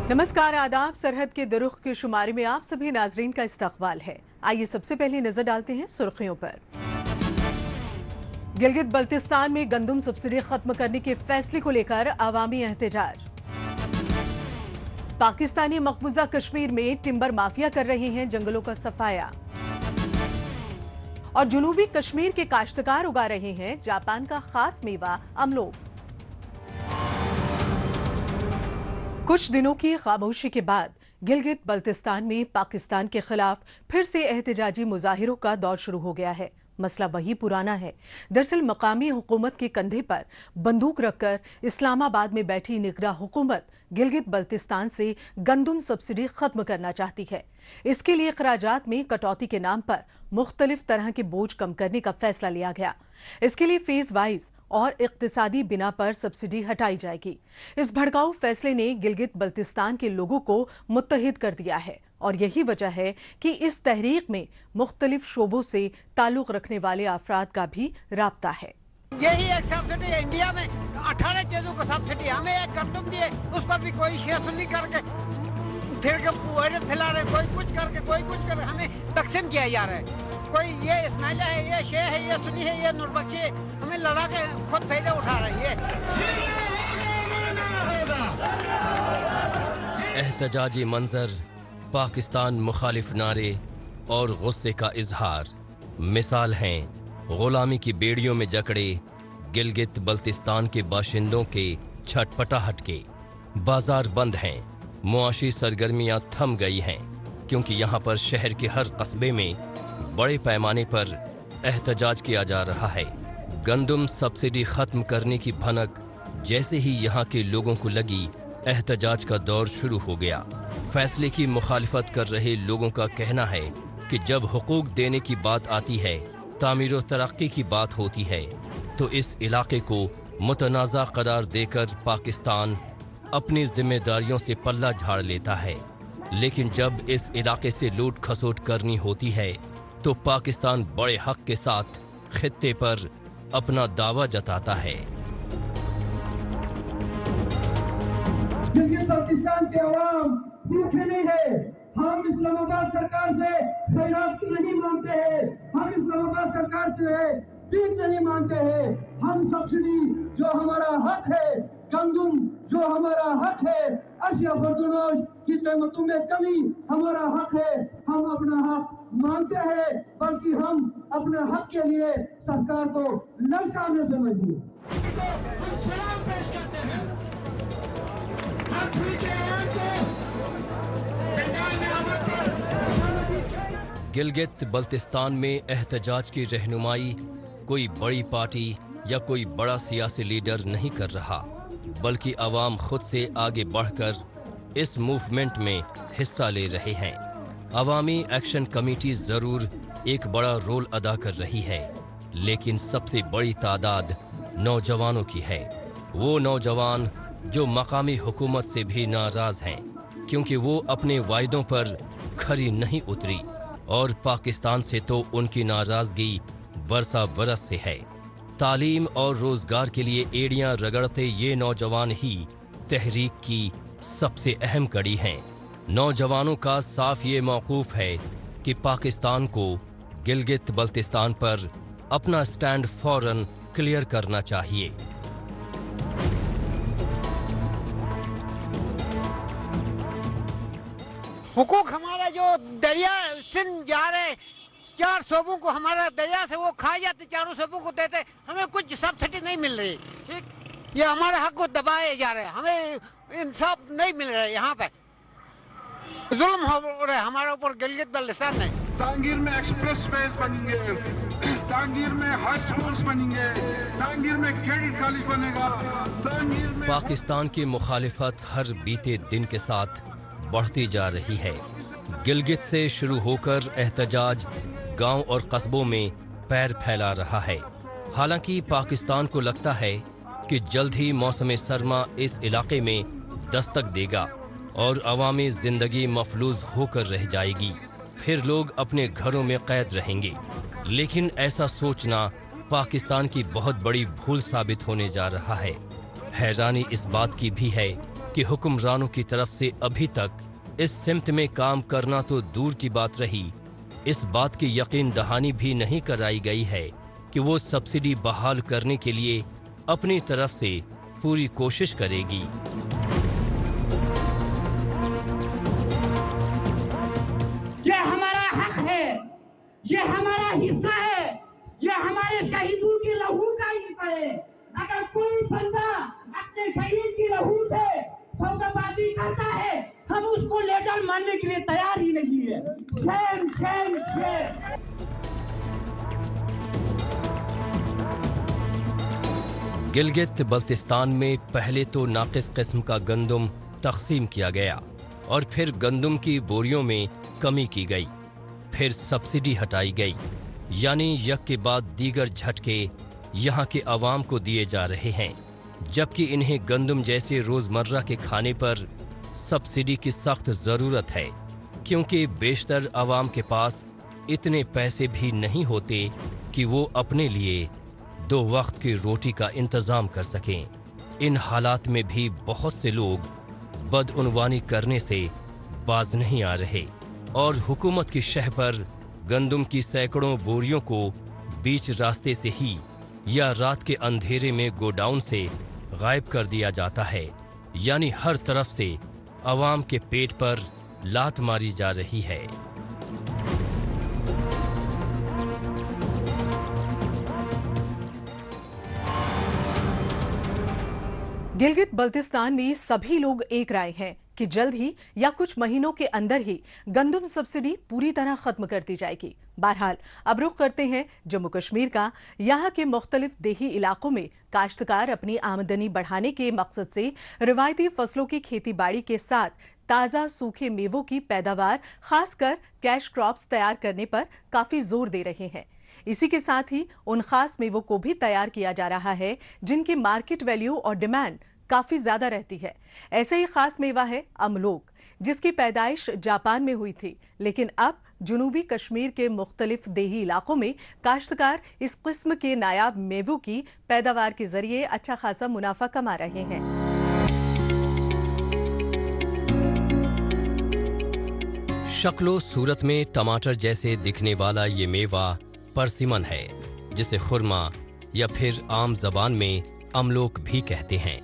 नमस्कार, आदाब। सरहद के दुरुख की शुमारी में आप सभी नाजरीन का इस्तकबाल है। आइए सबसे पहले नजर डालते हैं सुर्खियों पर। गिलगित बल्तिस्तान में गंदम सब्सिडी खत्म करने के फैसले को लेकर अवामी एहतजाज। पाकिस्तानी मकबूजा कश्मीर में टिम्बर माफिया कर रहे हैं जंगलों का सफाया। और जनूबी कश्मीर के काश्तकार उगा रहे हैं जापान का खास मेवा अमलोग। कुछ दिनों की खामोशी के बाद गिलगित बल्तिस्तान में पाकिस्तान के खिलाफ फिर से एहतजाजी मुजाहिरों का दौर शुरू हो गया है। मसला वही पुराना है। दरअसल मकामी हुकूमत के कंधे पर बंदूक रखकर इस्लामाबाद में बैठी निगरां हुकूमत गिलगित बल्तिस्तान से गंदम सब्सिडी खत्म करना चाहती है। इसके लिए खराजात में कटौती के नाम पर मुख्तलिफ तरह के बोझ कम करने का फैसला लिया गया। इसके लिए फेज वाइज और इक्तिसादी बिना पर सब्सिडी हटाई जाएगी। इस भड़काऊ फैसले ने गिलगित बल्तिस्तान के लोगों को मुत्तहिद कर दिया है और यही वजह है कि इस तहरीक में मुख्तलिफ शोबों से ताल्लुक रखने वाले अफराद का भी राब्ता है। यही एक सब्सिडी है इंडिया में, 18 चीजों को सब्सिडी, हमें एक गंदम दिए उस पर भी कोई शेषुनी करके फिर फैला रहे, कोई कुछ करके कोई कुछ कर, हमें तकसीम किया जा रहा है। कोई ये इस्माइला है, ये शे है, ये सुनी है, ये नूरबख्शी है, हमें लड़ा के खुद फायदा उठा रही है। एहतजाजी मंजर, पाकिस्तान मुखालिफ नारे और गुस्से का इजहार मिसाल हैं गुलामी की बेड़ियों में जकड़े गिलगित बल्तिस्तान के बाशिंदों के छटपटाहट के। बाजार बंद हैं, मुआशी सरगर्मियां थम गई हैं, क्योंकि यहाँ पर शहर के हर कस्बे में बड़े पैमाने पर एहतजाज किया जा रहा है। गंदम सब्सिडी खत्म करने की भनक जैसे ही यहाँ के लोगों को लगी, एहतजाज का दौर शुरू हो गया। फैसले की मुखालिफत कर रहे लोगों का कहना है कि जब हुकूक देने की बात आती है, तामीर व तरक्की की बात होती है, तो इस इलाके को मुतनाज़ा करार देकर पाकिस्तान अपनी जिम्मेदारियों से पल्ला झाड़ लेता है। लेकिन जब इस इलाके से लूट खसोट करनी होती है तो पाकिस्तान बड़े हक के साथ खित्ते पर अपना दावा जताता है। गिलगित बल्तिस्तान के अवाम भूखे नहीं है। हम इस्लामाबाद सरकार से खैरात नहीं मांगते हैं, हम इस्लामाबाद सरकार से फीस नहीं मांगते हैं। हम सब्सिडी जो हमारा हक है, गंदम जो हमारा हक है, अशिया फजूनोश की कीमतों में कमी हमारा हक है। हम अपना हक मांगते हैं, बल्कि हम अपने हक के लिए सरकार को ललकारने से मजबूर। गिलगित बल्तिस्तान में एहतजाज की रहनुमाई कोई बड़ी पार्टी या कोई बड़ा सियासी लीडर नहीं कर रहा, बल्कि अवाम खुद से आगे बढ़कर इस मूवमेंट में हिस्सा ले रहे हैं। अवामी एक्शन कमेटी जरूर एक बड़ा रोल अदा कर रही है, लेकिन सबसे बड़ी तादाद नौजवानों की है। वो नौजवान जो मकामी हुकूमत से भी नाराज हैं, क्योंकि वो अपने वायदों पर खरी नहीं उतरी और पाकिस्तान से तो उनकी नाराजगी बरसा बरस से है। तालीम और रोजगार के लिए एड़ियां रगड़ते ये नौजवान ही तहरीक की सबसे अहम कड़ी हैं। नौजवानों का साफ ये मौकूफ है कि पाकिस्तान को गिलगित बल्तिस्तान पर अपना स्टैंड फौरन क्लियर करना चाहिए। हुकूक हमारा जो दरिया सिंध जा रहे 4 सूबों को, हमारा दरिया से वो खा जाते, 4 सूबों को देते, हमें कुछ सब्सिडी नहीं मिल रही। ठीक, ये हमारे हक को दबाए जा रहे हैं, हमें इंसाफ नहीं मिल रहा है। यहाँ पे जुल्म हो रहा है हमारे ऊपर गिलगित बल्तिस्तान में। टांगीर में एक्सप्रेस वेज बनेंगे, टांगीर में हाई स्कूल्स बनेंगे, टांगीर में क्रेडिट कॉलेज बनेगा, टांगीर में। पाकिस्तान की मुखालिफत हर बीते दिन के साथ बढ़ती जा रही है। गिलगित से शुरू होकर एहतजाज गांव और कस्बों में पैर फैला रहा है। हालांकि पाकिस्तान को लगता है कि जल्द ही मौसम सरमा इस इलाके में दस्तक देगा और अवामी जिंदगी मफलूज होकर रह जाएगी, फिर लोग अपने घरों में कैद रहेंगे। लेकिन ऐसा सोचना पाकिस्तान की बहुत बड़ी भूल साबित होने जा रहा है। हैरानी इस बात की भी है कि हुक्मरानों की तरफ से अभी तक इस सिमत में काम करना तो दूर की बात रही, इस बात की यकीन दहानी भी नहीं कराई गई है कि वो सब्सिडी बहाल करने के लिए अपनी तरफ से पूरी कोशिश करेगी। ये हमारा हक है, ये हमारा हिस्सा है, ये हमारे शहीदों की लहू का हिस्सा है। अगर कोई बंदा अपने शहीद की लहू से सौदाबाजी करता है, हम उसको लेटर मानने के लिए तैयार ही नहीं है। Shem Shem Shem. Gilgit Baltistan में पहले तो नाकिस किस्म का गंदम तकसीम किया गया और फिर गंदम की बोरियों में कमी की गई, फिर सब्सिडी हटाई गई, यानी यक के बाद दीगर झटके यहाँ के अवाम को दिए जा रहे हैं, जबकि इन्हें गंदम जैसे रोजमर्रा के खाने पर सब्सिडी की सख्त जरूरत है, क्योंकि बेशतर अवाम के पास इतने पैसे भी नहीं होते कि वो अपने लिए 2 वक्त की रोटी का इंतजाम कर सकें। इन हालात में भी बहुत से लोग बदउनवानी करने से बाज नहीं आ रहे और हुकूमत की शह पर गंदम की सैकड़ों बोरियों को बीच रास्ते से ही या रात के अंधेरे में गोडाउन से गायब कर दिया जाता है, यानी हर तरफ से अवाम के पेट पर लात मारी जा रही है। गिलगित बल्तिस्तान में सभी लोग एक राय हैं कि जल्द ही या कुछ महीनों के अंदर ही गंदम सब्सिडी पूरी तरह खत्म कर दी जाएगी। बहरहाल अब रुख करते हैं जम्मू कश्मीर का। यहाँ के मुख्तलिफ देही इलाकों में काश्तकार अपनी आमदनी बढ़ाने के मकसद से रिवायती फसलों की खेती बाड़ी के साथ ताजा सूखे मेवों की पैदावार, खासकर कैश क्रॉप्स तैयार करने पर काफी जोर दे रहे हैं। इसी के साथ ही उन खास मेवों को भी तैयार किया जा रहा है जिनकी मार्केट वैल्यू और डिमांड काफी ज्यादा रहती है। ऐसा ही खास मेवा है अमलोक, जिसकी पैदाइश जापान में हुई थी, लेकिन अब जुनूबी कश्मीर के मुख्तलिफ देही इलाकों में काश्तकार इस किस्म के नायाब मेवों की पैदावार के जरिए अच्छा खासा मुनाफा कमा रहे हैं। शक्लो सूरत में टमाटर जैसे दिखने वाला ये मेवा परसिमन है, जिसे खुरमा या फिर आम जबान में अमलोक भी कहते हैं।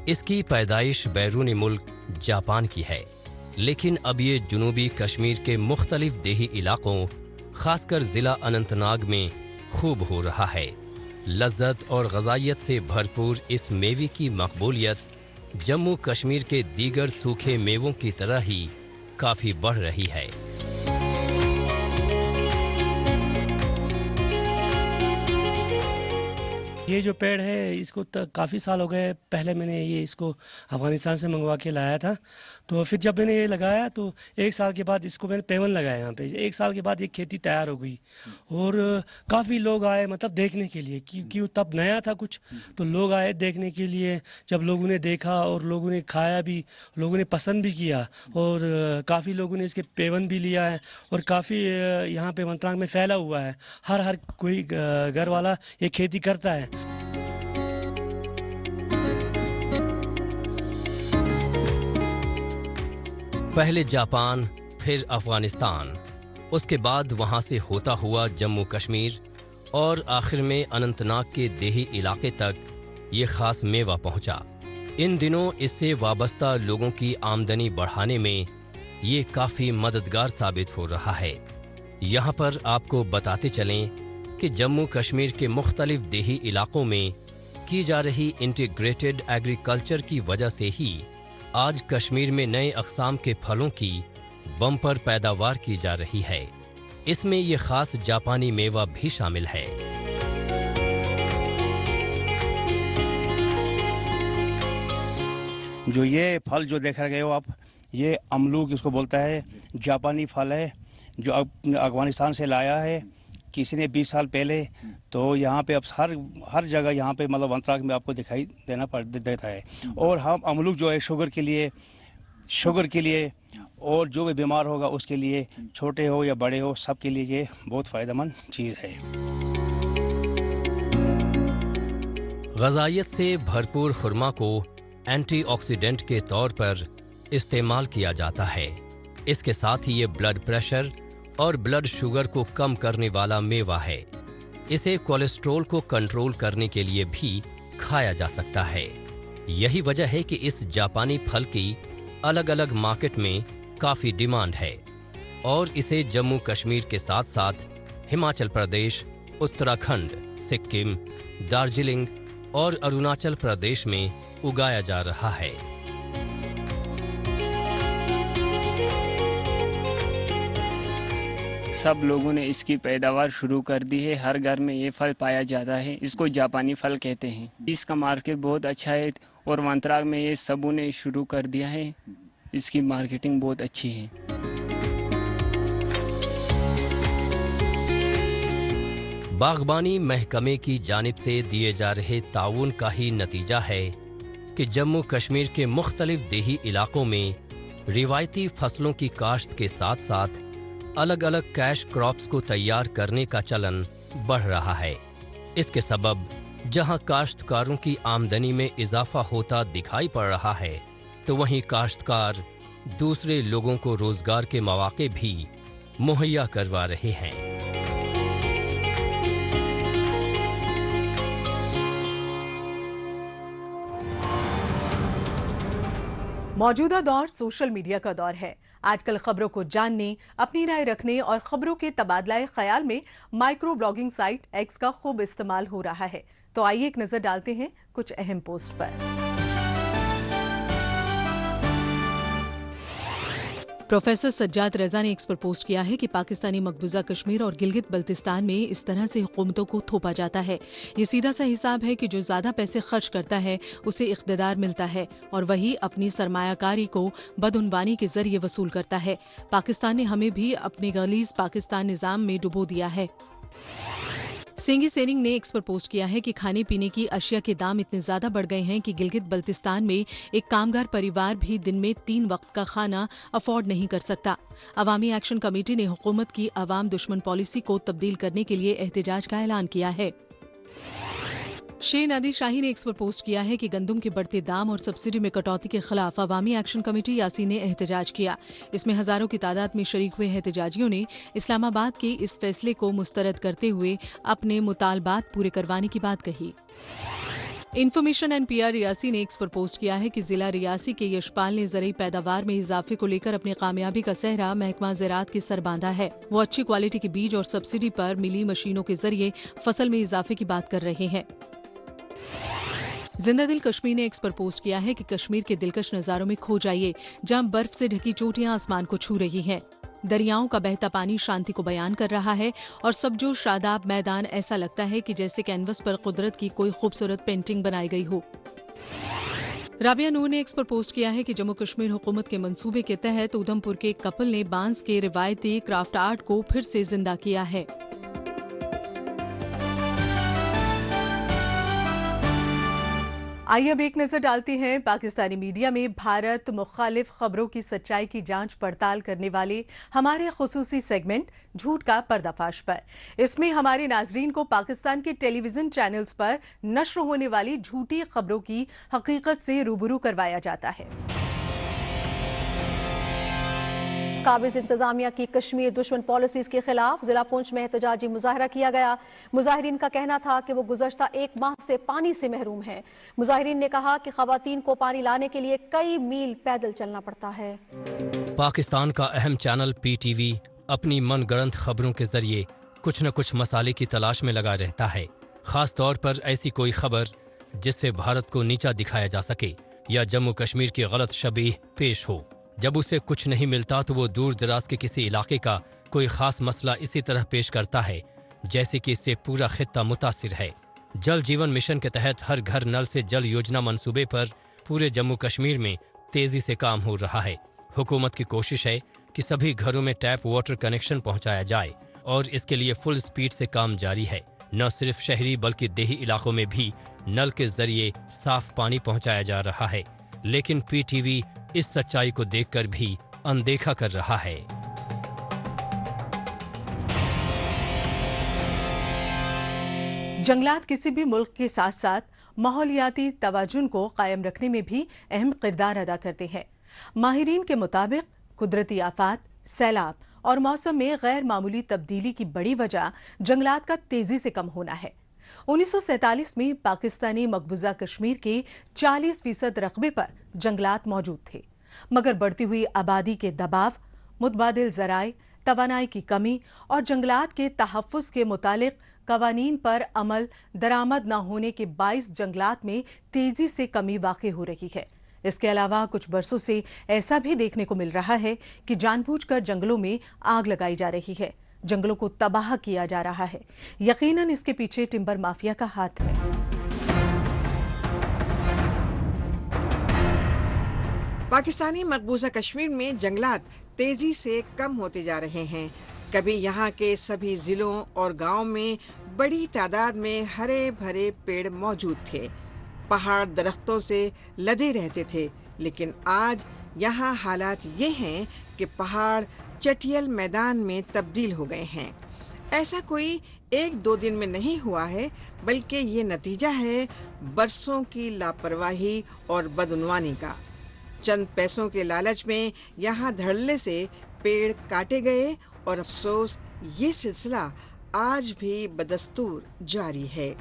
इसकी पैदाइश बैरूनी मुल्क जापान की है, लेकिन अब ये जुनूबी कश्मीर के मुख्तलिफ देही इलाकों, खासकर जिला अनंतनाग में खूब हो रहा है। लज्जत और गजाइत से भरपूर इस मेवे की मकबूलियत जम्मू कश्मीर के दीगर सूखे मेवों की तरह ही काफी बढ़ रही है। ये जो पेड़ है इसको काफ़ी साल हो गए। पहले मैंने ये इसको अफगानिस्तान से मंगवा के लाया था, तो फिर जब मैंने ये लगाया तो 1 साल के बाद इसको मैंने पेवन लगाया यहाँ पे। 1 साल के बाद ये खेती तैयार हो गई और काफ़ी लोग आए, मतलब देखने के लिए, क्योंकि तब नया था कुछ, तो लोग आए देखने के लिए। जब लोगों ने देखा और लोगों ने खाया भी, लोगों ने पसंद भी किया और काफ़ी लोगों ने इसके पेवन भी लिया है और काफ़ी यहाँ पे मंत्रांग में फैला हुआ है। हर कोई घर वाला ये खेती करता है। पहले जापान, फिर अफगानिस्तान, उसके बाद वहां से होता हुआ जम्मू कश्मीर और आखिर में अनंतनाग के देही इलाके तक ये खास मेवा पहुंचा। इन दिनों इससे वाबस्ता लोगों की आमदनी बढ़ाने में ये काफी मददगार साबित हो रहा है। यहाँ पर आपको बताते चलें कि जम्मू कश्मीर के मुख्तलिफ देही इलाकों में की जा रही इंटीग्रेटेड एग्रीकल्चर की वजह से ही आज कश्मीर में नए अक़साम के फलों की बम्पर पैदावार की जा रही है। इसमें ये खास जापानी मेवा भी शामिल है। जो ये फल जो देख रहे हो आप, ये अमलूक इसको बोलता है, जापानी फल है जो अफगानिस्तान से लाया है किसी ने 20 साल पहले। तो यहाँ पे अब हर जगह यहाँ पे मतलब अंतराग में आपको दिखाई देता है। और हम अमलूक जो है शुगर के लिए और जो भी बीमार होगा उसके लिए, छोटे हो या बड़े हो, सबके लिए ये बहुत फ़ायदेमंद चीज़ है। गजाइत से भरपूर खुरमा को एंटीऑक्सीडेंट के तौर पर इस्तेमाल किया जाता है। इसके साथ ही ये ब्लड प्रेशर और ब्लड शुगर को कम करने वाला मेवा है। इसे कोलेस्ट्रॉल को कंट्रोल करने के लिए भी खाया जा सकता है। यही वजह है कि इस जापानी फल की अलग अलग मार्केट में काफी डिमांड है और इसे जम्मू कश्मीर के साथ साथ हिमाचल प्रदेश, उत्तराखंड, सिक्किम, दार्जिलिंग और अरुणाचल प्रदेश में उगाया जा रहा है। सब लोगों ने इसकी पैदावार शुरू कर दी है। हर घर में ये फल पाया जाता है। इसको जापानी फल कहते हैं। इसका मार्केट बहुत अच्छा है और वंतराग में ये सबों ने शुरू कर दिया है। इसकी मार्केटिंग बहुत अच्छी है। बागबानी महकमे की जानिब से दिए जा रहे ताउन का ही नतीजा है कि जम्मू कश्मीर के मुख्तलिफ देही इलाकों में रिवायती फसलों की काश्त के साथ साथ अलग अलग कैश क्रॉप्स को तैयार करने का चलन बढ़ रहा है। इसके सबब जहां काश्तकारों की आमदनी में इजाफा होता दिखाई पड़ रहा है, तो वहीं काश्तकार दूसरे लोगों को रोजगार के मौके भी मुहैया करवा रहे हैं। मौजूदा दौर सोशल मीडिया का दौर है। आजकल खबरों को जानने, अपनी राय रखने और खबरों के तबादला ख्याल में माइक्रो ब्लॉगिंग साइट एक्स का खूब इस्तेमाल हो रहा है। तो आइए एक नजर डालते हैं कुछ अहम पोस्ट पर। प्रोफेसर सज्जाद रजा ने एक्स पर पोस्ट किया है कि पाकिस्तानी मकबूजा कश्मीर और गिलगित बल्तिस्तान में इस तरह से हुकूमतों को थोपा जाता है। ये सीधा सा हिसाब है कि जो ज्यादा पैसे खर्च करता है उसे इख्तिदार मिलता है और वही अपनी सरमायाकारी को बदउनवानी के जरिए वसूल करता है। पाकिस्तान ने हमें भी अपने गलीज पाकिस्तान निजाम में डुबो दिया है। सेंगी सेनिंग ने एक्स पर पोस्ट किया है कि खाने पीने की अशिया के दाम इतने ज्यादा बढ़ गए हैं कि गिलगित बल्तिस्तान में एक कामगार परिवार भी दिन में 3 वक्त का खाना अफोर्ड नहीं कर सकता। अवामी एक्शन कमेटी ने हुकूमत की अवाम दुश्मन पॉलिसी को तब्दील करने के लिए एहतजाज का ऐलान किया है। शेर नादिर शाही ने एक्स पर पोस्ट किया है कि गंदम के बढ़ते दाम और सब्सिडी में कटौती के खिलाफ अवामी एक्शन कमेटी यासी ने एहतजाज किया। इसमें हजारों की तादाद में शरीक हुए एहतजाजियों ने इस्लामाबाद के इस फैसले को मुस्तरद करते हुए अपने मुतालबात पूरे करवाने की बात कही। इंफॉर्मेशन एंड पीआर रियासी ने एक्स पर पोस्ट किया है कि जिला रियासी के यशपाल ने ज़रूरी पैदावार में इजाफे को लेकर अपनी कामयाबी का सहरा महकमा ज़राअत के सर बांधा है। वो अच्छी क्वालिटी के बीज और सब्सिडी पर मिली मशीनों के जरिए फसल में इजाफे की बात कर रहे हैं। जिंदा दिल कश्मीर ने एक्स पर पोस्ट किया है कि कश्मीर के दिलकश नजारों में खो जाइए, जहां बर्फ से ढकी चोटियां आसमान को छू रही हैं। दरियाओं का बहता पानी शांति को बयान कर रहा है और सब जो शादाब मैदान ऐसा लगता है कि जैसे कैनवस पर कुदरत की कोई खूबसूरत पेंटिंग बनाई गई हो। राबिया नूर ने एक्स पर पोस्ट किया है कि जम्मू कश्मीर हुकूमत के मंसूबे के तहत उधमपुर के एक कपल ने बांस के रिवायती क्राफ्ट आर्ट को फिर से जिंदा किया है। आइए अब एक नजर डालते हैं पाकिस्तानी मीडिया में भारत मुखालिफ खबरों की सच्चाई की जांच पड़ताल करने वाले हमारे खुसूसी सेगमेंट झूठ का पर्दाफाश पर। इसमें हमारे नाजरीन को पाकिस्तान के टेलीविजन चैनल्स पर नश्र होने वाली झूठी खबरों की हकीकत से रूबरू करवाया जाता है। काबिज इंतजामिया की कश्मीर दुश्मन पॉलिसीज के खिलाफ जिला पुंछ में एहतजाजी मुजाहरा किया गया। मुजाहिरीन का कहना था कि वो गुज़श्ता 1 माह से पानी से महरूम है। मुजाहिरीन ने कहा कि खवातीन को पानी लाने के लिए कई मील पैदल चलना पड़ता है। पाकिस्तान का अहम चैनल पीटीवी अपनी मनगढ़ंत खबरों के जरिए कुछ न कुछ मसाले की तलाश में लगा रहता है, खास तौर पर ऐसी कोई खबर जिससे भारत को नीचा दिखाया जा सके या जम्मू कश्मीर की गलत शबीह पेश हो। जब उसे कुछ नहीं मिलता तो वो दूर दराज के किसी इलाके का कोई खास मसला इसी तरह पेश करता है जैसे कि इससे पूरा खित्ता मुतासिर है। जल जीवन मिशन के तहत हर घर नल से जल योजना मंसूबे पर पूरे जम्मू कश्मीर में तेजी से काम हो रहा है। हुकूमत की कोशिश है कि सभी घरों में टैप वाटर कनेक्शन पहुंचाया जाए और इसके लिए फुल स्पीड से काम जारी है। न सिर्फ शहरी बल्कि देही इलाकों में भी नल के जरिए साफ पानी पहुंचाया जा रहा है, लेकिन पीटीवी इस सच्चाई को देखकर भी अनदेखा कर रहा है। जंगलात किसी भी मुल्क के साथ साथ माहौलियाती तवाजुन को कायम रखने में भी अहम किरदार अदा करते हैं। माहिरीन के मुताबिक कुदरती आफात, सैलाब और मौसम में गैर मामूली तब्दीली की बड़ी वजह जंगलात का तेजी से कम होना है। 1947 में पाकिस्तानी मकबूजा कश्मीर के 40% रकबे पर जंगलात मौजूद थे, मगर बढ़ती हुई आबादी के दबाव, मुतबादिल ज़राए, तवानाई की कमी और जंगलात के तहफ़्फ़ुज़ के मुतालिक कवानीन पर अमल दरामद न होने के बाइस जंगलात में तेजी से कमी वाक़ई हो रही है। इसके अलावा कुछ बरसों से ऐसा भी देखने को मिल रहा है कि जानबूझकर जंगलों में आग लगाई जा रही है, जंगलों को तबाह किया जा रहा है। यकीनन इसके पीछे टिम्बर माफिया का हाथ है। पाकिस्तानी मकबूजा कश्मीर में जंगलात तेजी से कम होते जा रहे हैं। कभी यहाँ के सभी जिलों और गांव में बड़ी तादाद में हरे भरे पेड़ मौजूद थे, पहाड़ दरख्तों से लदे रहते थे, लेकिन आज यहाँ हालात ये हैं कि पहाड़ चटियल मैदान में तब्दील हो गए हैं। ऐसा कोई एक दो दिन में नहीं हुआ है, बल्कि ये नतीजा है बरसों की लापरवाही और बदउनवानी का। चंद पैसों के लालच में यहाँ धड़ल्ले से पेड़ काटे गए और अफसोस ये सिलसिला आज भी बदस्तूर जारी है।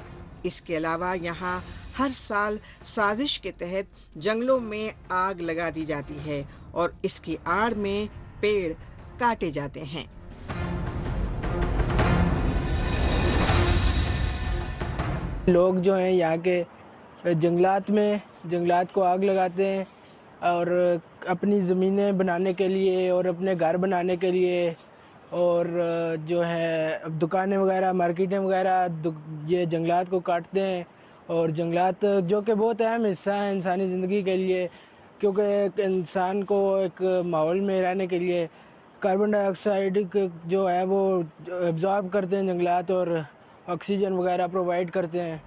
इसके अलावा यहाँ हर साल साजिश के तहत जंगलों में आग लगा दी जाती है और इसकी आड़ में पेड़ काटे जाते हैं। लोग जो हैं यहाँ के जंगलात को आग लगाते हैं और अपनी ज़मीनें बनाने के लिए और अपने घर बनाने के लिए और जो है दुकानें वगैरह, मार्केटें वगैरह ये जंगलात को काटते हैं। और जंगलात जो कि बहुत अहम हिस्सा है इंसानी ज़िंदगी के लिए, क्योंकि एक इंसान को एक माहौल में रहने के लिए कार्बन डाइऑक्साइड जो है वो एब्जॉर्ब करते हैं जंगलात और ऑक्सीजन वगैरह प्रोवाइड करते हैं।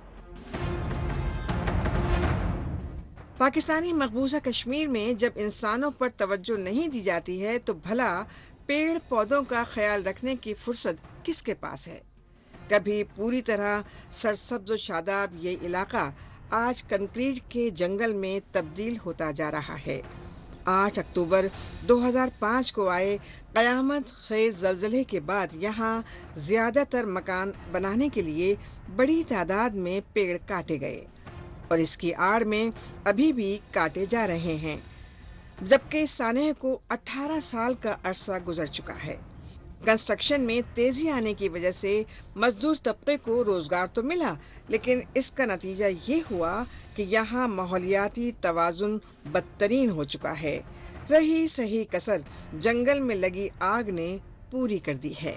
पाकिस्तानी मकबूजा कश्मीर में जब इंसानों पर तवज्जो नहीं दी जाती है तो भला पेड़ पौधों का ख्याल रखने की फुर्सत किसके पास है। कभी पूरी तरह सरसब्ज शादाब ये इलाका आज कंक्रीट के जंगल में तब्दील होता जा रहा है। 8 अक्टूबर 2005 को आए कयामत खेज ज़लज़ले के बाद यहाँ ज्यादातर मकान बनाने के लिए बड़ी तादाद में पेड़ काटे गए और इसकी आड़ में अभी भी काटे जा रहे हैं, जबकि सानेह को 18 साल का अरसा गुजर चुका है। कंस्ट्रक्शन में तेजी आने की वजह से मजदूर तबके को रोजगार तो मिला, लेकिन इसका नतीजा ये हुआ कि यहाँ माहौलियाती तवाजुन बदतरीन हो चुका है। रही सही कसर जंगल में लगी आग ने पूरी कर दी है।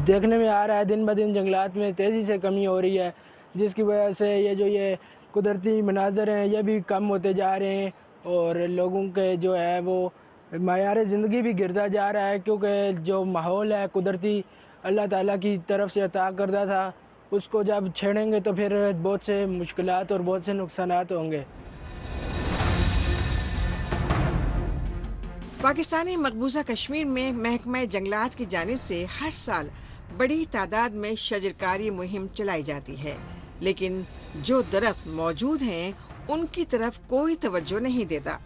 देखने में आ रहा है दिन ब दिन जंगलात में तेजी से कमी हो रही है, जिसकी वजह से ये कुदरती मनाजर हैं ये भी कम होते जा रहे हैं और लोगों के जो है वो मायार ज़िंदगी भी गिरता जा रहा है, क्योंकि जो माहौल है कुदरती अल्लाह ताला की तरफ से अता करदा था, उसको जब छेड़ेंगे तो फिर बहुत से मुश्किलात और बहुत से नुकसानात होंगे। पाकिस्तानी मकबूजा कश्मीर में महकमा जंगलात की जानिब से हर साल बड़ी तादाद में शजरकारी मुहिम चलाई जाती है, लेकिन जो दरख्त मौजूद हैं उनकी तरफ कोई तवज्जो नहीं देता।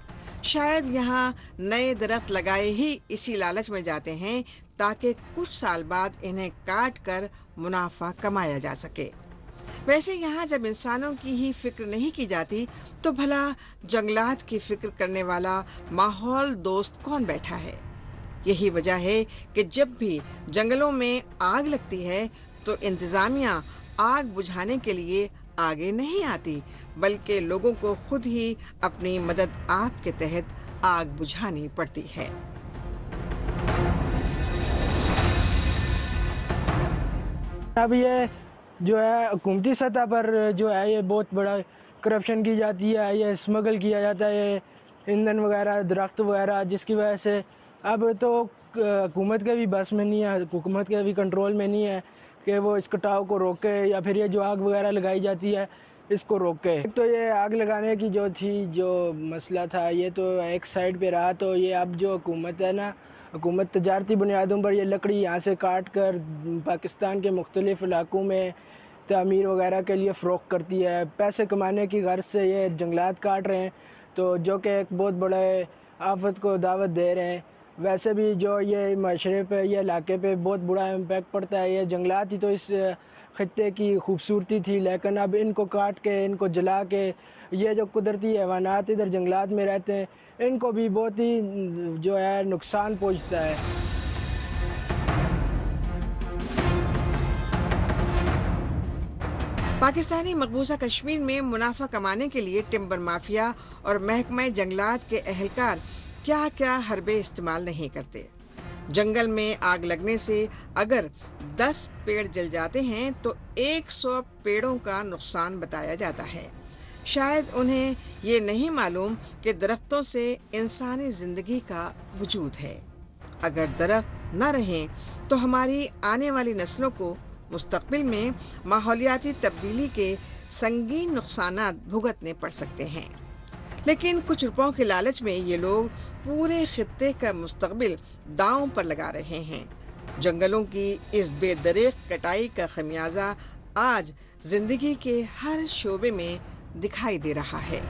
शायद यहाँ नए दरख्त लगाए ही इसी लालच में जाते हैं ताकि कुछ साल बाद इन्हें काट कर मुनाफा कमाया जा सके। वैसे यहाँ जब इंसानों की ही फिक्र नहीं की जाती तो भला जंगलात की फिक्र करने वाला माहौल दोस्त कौन बैठा है। यही वजह है कि जब भी जंगलों में आग लगती है तो इंतजामिया आग बुझाने के लिए आगे नहीं आती, बल्कि लोगों को खुद ही अपनी मदद आप के तहत आग बुझानी पड़ती है। अब ये जो है हुकूमती सतह पर जो है ये बहुत बड़ा करप्शन की जाती है, ये स्मगल किया जाता है ईंधन वगैरह, दरख्त वगैरह, जिसकी वजह से अब तो हुकूमत के भी बस में नहीं है, हुकूमत के भी कंट्रोल में नहीं है कि वो इस कटाव को रोके या फिर ये जो आग वगैरह लगाई जाती है इसको रोके। तो ये आग लगाने की जो मसला था ये तो एक साइड पे रहा, तो ये अब जो हुकूमत है ना हुकूमत तजारती बुनियादों पर ये लकड़ी यहाँ से काट कर पाकिस्तान के मुख्तलिफ इलाकों में तामीर वगैरह के लिए फ़रोख्त करती है। पैसे कमाने की गर्ज से ये जंगलात काट रहे हैं, तो जो कि एक बहुत बड़े आफत को दावत दे रहे हैं। वैसे भी जो ये माशरे पे, ये इलाके पे बहुत बुरा इम्पैक्ट पड़ता है। ये जंगलात ही तो इस खत्ते की खूबसूरती थी, लेकिन अब इनको काट के, इनको जला के, ये जो कुदरती हैवानात इधर जंगलात में रहते हैं, इनको भी बहुत ही जो है नुकसान पहुंचता है। पाकिस्तानी मकबूजा कश्मीर में मुनाफा कमाने के लिए टिम्बर माफिया और महकमा जंगलात के अहलकार क्या क्या हरबे इस्तेमाल नहीं करते। जंगल में आग लगने से अगर 10 पेड़ जल जाते हैं तो 100 पेड़ों का नुकसान बताया जाता है। शायद उन्हें ये नहीं मालूम कि दरख्तों से इंसानी जिंदगी का वजूद है। अगर दरख्त न रहें तो हमारी आने वाली नस्लों को मुस्तकबिल में माहौलियाती तब्दीली के संगीन नुकसानात भुगतने पड़ सकते हैं। लेकिन कुछ रुपयों के लालच में ये लोग पूरे खित्ते का मुस्तकबिल दांव पर लगा रहे हैं। जंगलों की इस बेदरीग कटाई का खमियाजा आज जिंदगी के हर शोबे में दिखाई दे रहा है।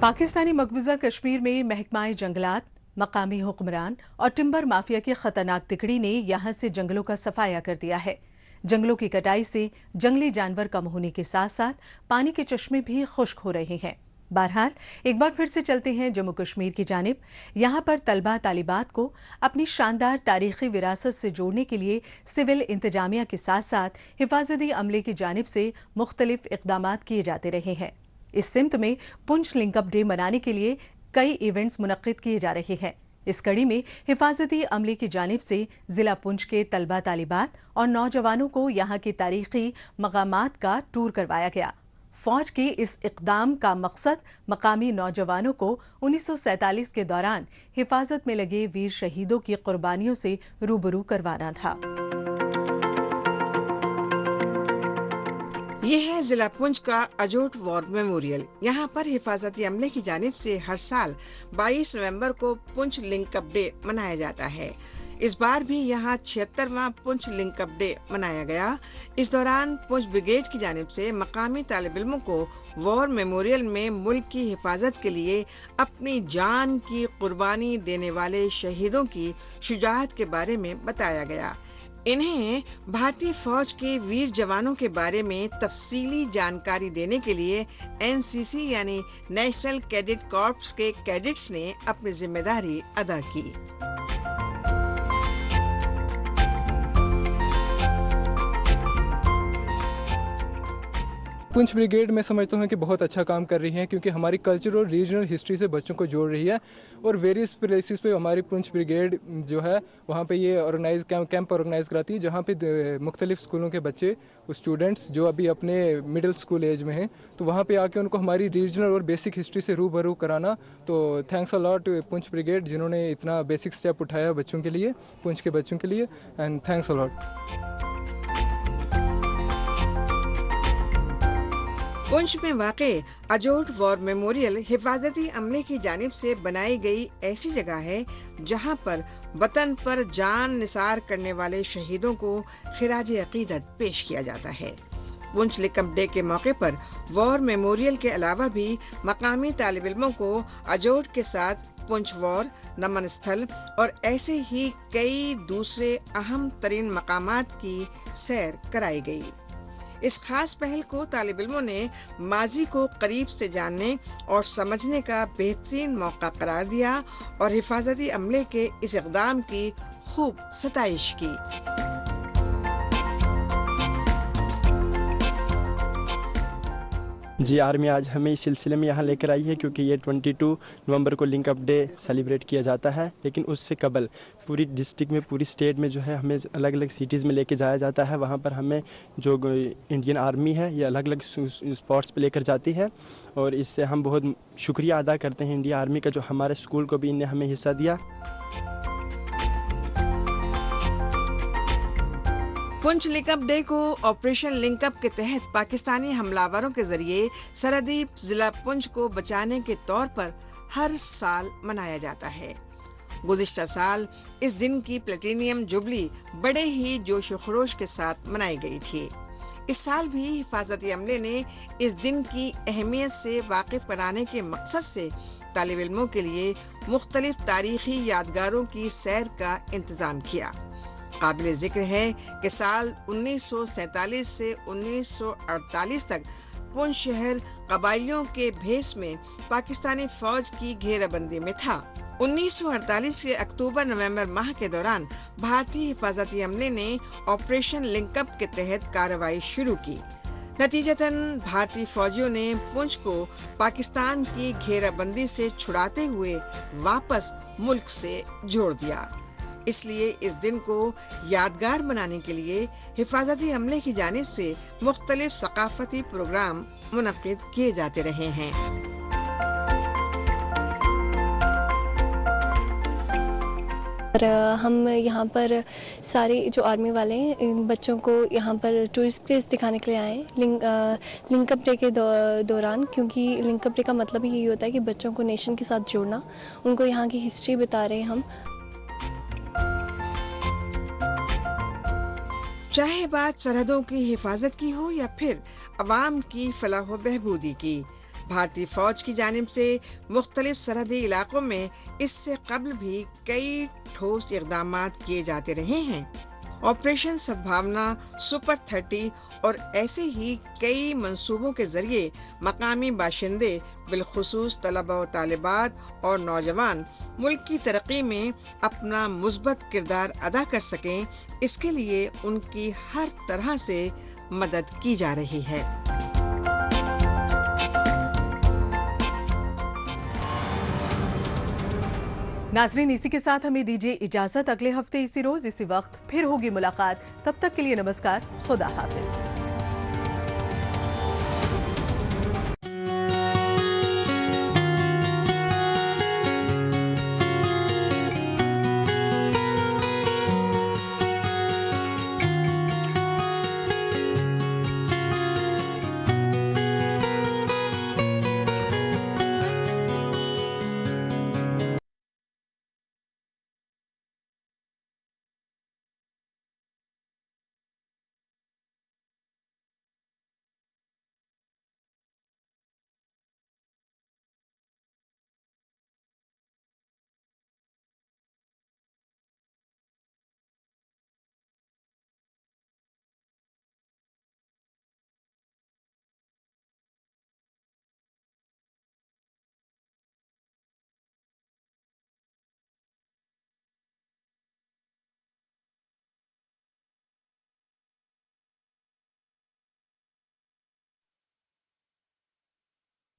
पाकिस्तानी मकबूजा कश्मीर में महकमा जंगलात, मकामी हुक्मरान और टिम्बर माफिया की खतरनाक तिकड़ी ने यहां से जंगलों का सफाया कर दिया है। जंगलों की कटाई से जंगली जानवर कम होने के साथ साथ पानी के चश्मे भी खुश्क हो रहे हैं। बहरहाल एक बार फिर से चलते हैं जम्मू कश्मीर की जानिब। यहाँ पर तलबा तालिबात को अपनी शानदार तारीखी विरासत से जोड़ने के लिए सिविल इंतजामिया के साथ साथ हिफाजती अमले की जानिब से मुख्तलिफ इक़दामात किए जाते रहे हैं। इस सिमत में पुंछ लिंकअप डे मनाने के लिए कई इवेंट्स मुनक्किद किए जा रहे हैं। इस कड़ी में हिफाजती अमले की जानिब से जिला पुंछ के तलबा तालिबात और नौजवानों को यहाँ के तारीखी मकामात का टूर करवाया गया। फौज के इस इक़दाम का मकसद मकामी नौजवानों को 1947 के दौरान हिफाजत में लगे वीर शहीदों की कुर्बानियों से रूबरू करवाना था। ये है जिला पुंछ का अजोट वॉर मेमोरियल। यहाँ पर हिफाजती अमले की जानिब से हर साल 22 नवंबर को पुंछ लिंकअप डे मनाया जाता है। इस बार भी यहाँ 76वां पुंछ लिंकअप डे मनाया गया। इस दौरान पुंछ ब्रिगेड की जानिब से मकामी तालिब इल्मों को वॉर मेमोरियल में मुल्क की हिफाजत के लिए अपनी जान की कुर्बानी देने वाले शहीदों की शुजाअत के बारे में बताया गया। इन्हें भारतीय फौज के वीर जवानों के बारे में तफसीली जानकारी देने के लिए एनसीसी यानी नेशनल कैडेट कॉर्प्स के कैडेट्स ने अपनी जिम्मेदारी अदा की। पुंछ ब्रिगेड मैं समझता हूँ कि बहुत अच्छा काम कर रही है, क्योंकि हमारी कल्चर और रीजनल हिस्ट्री से बच्चों को जोड़ रही है। और वेरियस प्लेसेस पे हमारी पुंछ ब्रिगेड जो है वहाँ पे ये ऑर्गेनाइज कैंप ऑर्गेनाइज कराती है, जहाँ पे मुख्तलिफ स्कूलों के बच्चे स्टूडेंट्स जो अभी अपने मिडिल स्कूल एज में हैं, तो वहाँ पे आके उनको हमारी रीजनल और बेसिक हिस्ट्री से रूबरू कराना। तो thanks a lot Poonch brigade, जिन्होंने इतना बेसिक स्टेप उठाया बच्चों के लिए, पुंछ के बच्चों के लिए, and thanks a lot. Poonch में वाक़े अजोट वॉर मेमोरियल हिफाजती अमले की जानिब से बनाई गई ऐसी जगह है जहां पर वतन पर जान निसार करने वाले शहीदों को खिराज अकीदत पेश किया जाता है। पुंछ लिंकअप डे के मौके पर वॉर मेमोरियल के अलावा भी मकामी तालिब इल्मों को अजोट के साथ पुंछ वॉर, नमन स्थल और ऐसे ही कई दूसरे अहम तरीन मकामात की सैर कराई गई। इस खास पहल को तालिब इल्मों ने माजी को करीब से जानने और समझने का बेहतरीन मौका करार दिया और हिफाजती अमले के इस इक़दाम की खूब सताइश की। जी, आर्मी आज हमें इस सिलसिले में यहाँ लेकर आई है क्योंकि ये 22 नवंबर को लिंकअप डे सेलिब्रेट किया जाता है। लेकिन उससे कबल पूरी डिस्ट्रिक्ट में, पूरी स्टेट में जो है हमें अलग अलग सिटीज़ में लेके जाया जाता है। वहाँ पर हमें जो इंडियन आर्मी है ये अलग अलग स्पॉट्स पे लेकर जाती है और इससे हम बहुत शुक्रिया अदा करते हैं इंडियन आर्मी का, जो हमारे स्कूल को भी इन्हें हमें हिस्सा दिया। पुंछ लिंकअप डे को ऑपरेशन लिंकअप के तहत पाकिस्तानी हमलावरों के जरिए सरहदी जिला पुंछ को बचाने के तौर पर हर साल मनाया जाता है। गुज़िश्ता साल इस दिन की प्लेटिनियम जुबली बड़े ही जोश खरोश के साथ मनाई गई थी। इस साल भी हिफाजती अमले ने इस दिन की अहमियत से वाकिफ कराने के मकसद से तालिब इल्मों के लिए मुख्तलिफ तारीखी यादगारों की सैर का इंतजाम किया। काबिल जिक्र है कि साल 1947 से 1948 तक पुंछ शहर कबायलियों के भेस में पाकिस्तानी फौज की घेराबंदी में था। 1948 के अक्टूबर-नवंबर माह के दौरान भारतीय हिफाजती अमले ने ऑपरेशन लिंकअप के तहत कार्रवाई शुरू की। नतीजतन भारतीय फौजियों ने पुंछ को पाकिस्तान की घेराबंदी से छुड़ाते हुए वापस मुल्क से जोड़ दिया। इसलिए इस दिन को यादगार बनाने के लिए हिफाजती अमले की जानिब से मुख्तलिफ सकाफती प्रोग्राम मुनक्किद किए जाते रहे हैं। और हम यहाँ पर सारे जो आर्मी वाले हैं इन बच्चों को यहाँ पर टूरिस्ट प्लेस दिखाने के लिए आए हैं लिंकअप डे के दौरान, क्योंकि लिंकअप डे का मतलब ही यही होता है कि बच्चों को नेशन के साथ जोड़ना। उनको यहाँ की हिस्ट्री बता रहे हैं हम। चाहे बात सरहदों की हिफाजत की हो या फिर अवाम की फलाह व बहबूदी की, भारतीय फौज की जानिब से मुख्तलिफ सरहदी इलाकों में इससे कबल भी कई ठोस इक़दामात किए जाते रहे हैं। ऑपरेशन सद्भावना, सुपर 30 और ऐसे ही कई मंसूबों के जरिए मकामी बाशिंदे बिलखुसूस तलबा व तालिबात और नौजवान मुल्क की तरक्की में अपना मुस्बत किरदार अदा कर सकें, इसके लिए उनकी हर तरह से मदद की जा रही है। नाज़रीन, इसी के साथ हमें दीजिए इजाजत। अगले हफ्ते इसी रोज इसी वक्त फिर होगी मुलाकात। तब तक के लिए नमस्कार, खुदा हाफिज।